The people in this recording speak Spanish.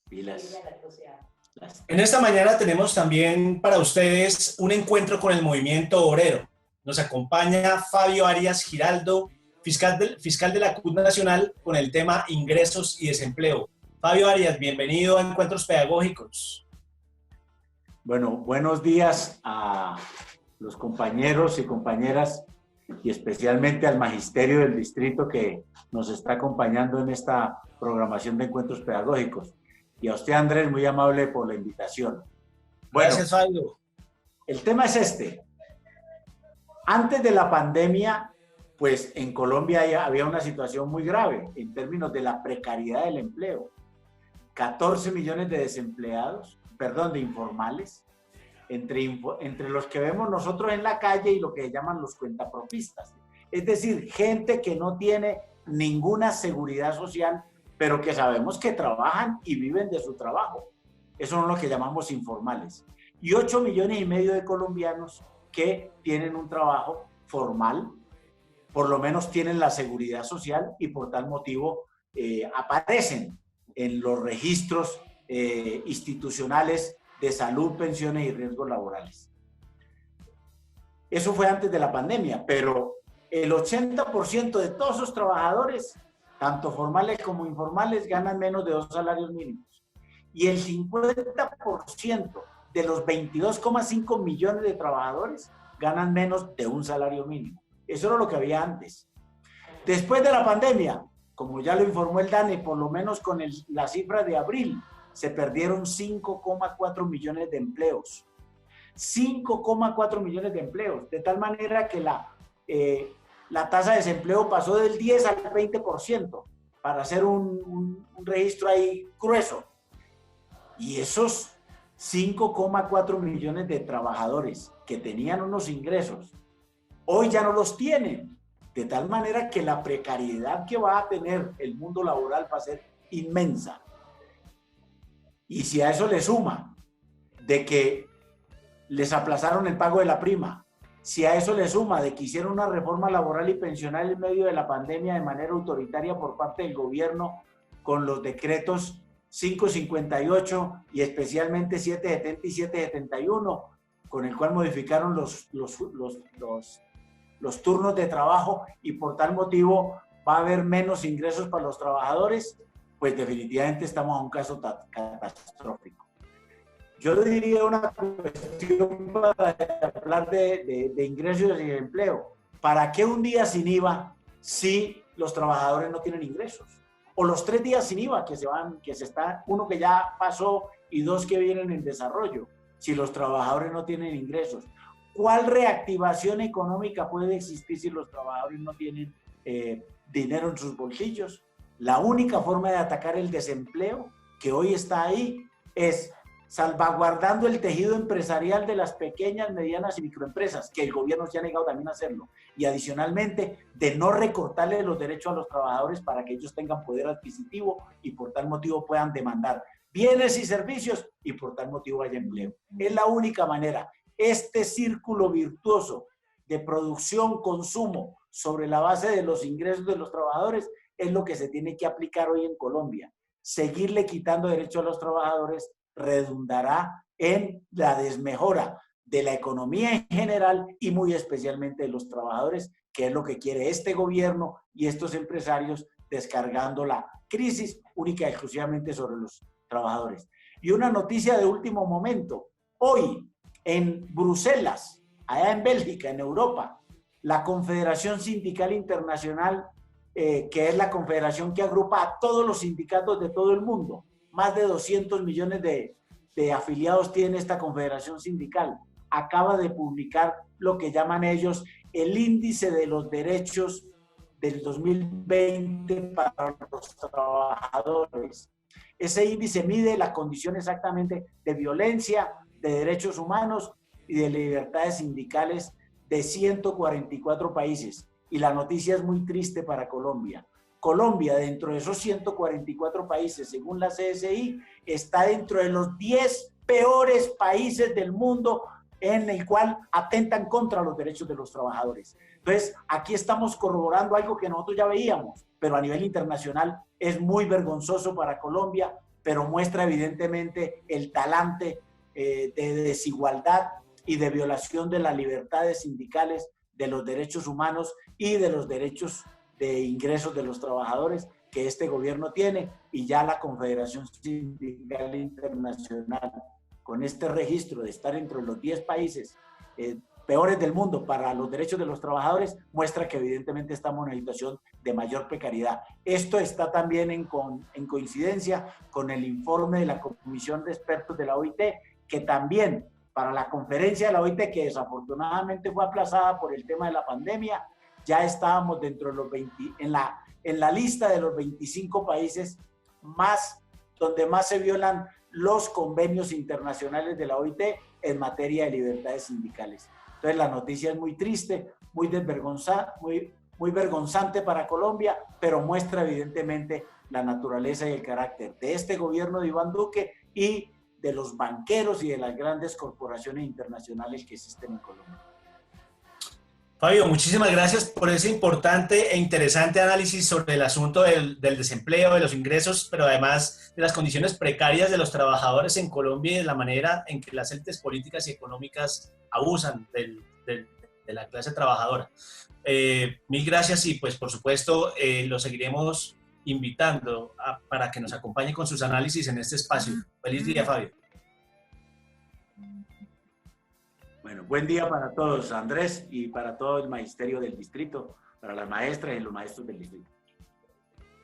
Pilas. En esta mañana tenemos también para ustedes un encuentro con el movimiento obrero. Nos acompaña Fabio Arias Giraldo, fiscal de la CUT Nacional, con el tema ingresos y desempleo. Fabio Arias, bienvenido a Encuentros Pedagógicos. Bueno, buenos días a los compañeros y compañeras y especialmente al magisterio del distrito que nos está acompañando en esta programación de encuentros pedagógicos. Y a usted, Andrés, muy amable por la invitación. Bueno, gracias, Fabio. El tema es este. Antes de la pandemia, pues en Colombia había una situación muy grave en términos de la precariedad del empleo. 14 millones de desempleados, de informales, entre los que vemos nosotros en la calle y lo que llaman los cuentapropistas. Es decir, gente que no tiene ninguna seguridad social, pero que sabemos que trabajan y viven de su trabajo. Eso son los que llamamos informales. Y 8 millones y medio de colombianos que tienen un trabajo formal, por lo menos tienen la seguridad social y por tal motivo aparecen en los registros institucionales de salud, pensiones y riesgos laborales. Eso fue antes de la pandemia, pero el 80% de todos esos trabajadores, tanto formales como informales, ganan menos de 2 salarios mínimos. Y el 50% de los 22,5 millones de trabajadores ganan menos de 1 salario mínimo. Eso era lo que había antes. Después de la pandemia, como ya lo informó el DANE, por lo menos con la cifra de abril, se perdieron 5,4 millones de empleos. 5,4 millones de empleos, de tal manera que la tasa de desempleo pasó del 10 al 20%, para hacer un registro ahí grueso. Y esos 5,4 millones de trabajadores que tenían unos ingresos, hoy ya no los tienen, de tal manera que la precariedad que va a tener el mundo laboral va a ser inmensa. Y si a eso le suma de que les aplazaron el pago de la prima, si a eso le suma de que hicieron una reforma laboral y pensional en medio de la pandemia de manera autoritaria por parte del gobierno con los decretos 558 y especialmente 770 y 771, con el cual modificaron los turnos de trabajo y por tal motivo va a haber menos ingresos para los trabajadores, pues definitivamente estamos a un caso catastrófico. Yo diría una cuestión para hablar de ingresos y de empleo. ¿Para qué un día sin IVA si los trabajadores no tienen ingresos? O los 3 días sin IVA uno que ya pasó y 2 que vienen en desarrollo, si los trabajadores no tienen ingresos. ¿Cuál reactivación económica puede existir si los trabajadores no tienen dinero en sus bolsillos? La única forma de atacar el desempleo que hoy está ahí es salvaguardando el tejido empresarial de las pequeñas, medianas y microempresas, que el gobierno se ha negado también a hacerlo, y adicionalmente de no recortarle los derechos a los trabajadores para que ellos tengan poder adquisitivo y por tal motivo puedan demandar bienes y servicios y por tal motivo haya empleo. Es la única manera. Este círculo virtuoso de producción, consumo, sobre la base de los ingresos de los trabajadores, es lo que se tiene que aplicar hoy en Colombia. Seguirle quitando derechos a los trabajadores redundará en la desmejora de la economía en general y muy especialmente de los trabajadores, que es lo que quiere este gobierno y estos empresarios, descargando la crisis única y exclusivamente sobre los trabajadores. Y una noticia de último momento. Hoy, en Bruselas, allá en Bélgica, en Europa, la Confederación Sindical Internacional, que es la confederación que agrupa a todos los sindicatos de todo el mundo, más de 200 millones de afiliados tiene esta confederación sindical, acaba de publicar lo que llaman ellos el índice de los derechos del 2020 para los trabajadores. Ese índice mide la condición exactamente de violencia, de derechos humanos y de libertades sindicales de 144 países. Y la noticia es muy triste para Colombia. Colombia, dentro de esos 144 países, según la CSI, está dentro de los 10 peores países del mundo en el cual atentan contra los derechos de los trabajadores. Entonces, aquí estamos corroborando algo que nosotros ya veíamos, pero a nivel internacional es muy vergonzoso para Colombia pero muestra evidentemente el talante de desigualdad y de violación de las libertades sindicales, de los derechos humanos y de los derechos de ingresos de los trabajadores que este gobierno tiene, y ya la Confederación Sindical Internacional, con este registro de estar entre los 10 países peores del mundo para los derechos de los trabajadores, muestra que evidentemente estamos en una situación de mayor precariedad. Esto está también en coincidencia con el informe de la Comisión de Expertos de la OIT, que también para la conferencia de la OIT, que desafortunadamente fue aplazada por el tema de la pandemia, ya estábamos dentro de los 20, en la lista de los 25 países donde más se violan los convenios internacionales de la OIT en materia de libertades sindicales. Entonces la noticia es muy triste, muy vergonzante para Colombia, pero muestra evidentemente la naturaleza y el carácter de este gobierno de Iván Duque y de los banqueros y de las grandes corporaciones internacionales que existen en Colombia. Fabio, muchísimas gracias por ese importante e interesante análisis sobre el asunto del desempleo, de los ingresos, pero además de las condiciones precarias de los trabajadores en Colombia y de la manera en que las élites políticas y económicas abusan de la clase trabajadora. Mil gracias y pues por supuesto lo seguiremos invitando para que nos acompañe con sus análisis en este espacio. Feliz día, Fabio. Bueno, buen día para todos, Andrés, y para todo el magisterio del distrito, para las maestras y los maestros del distrito.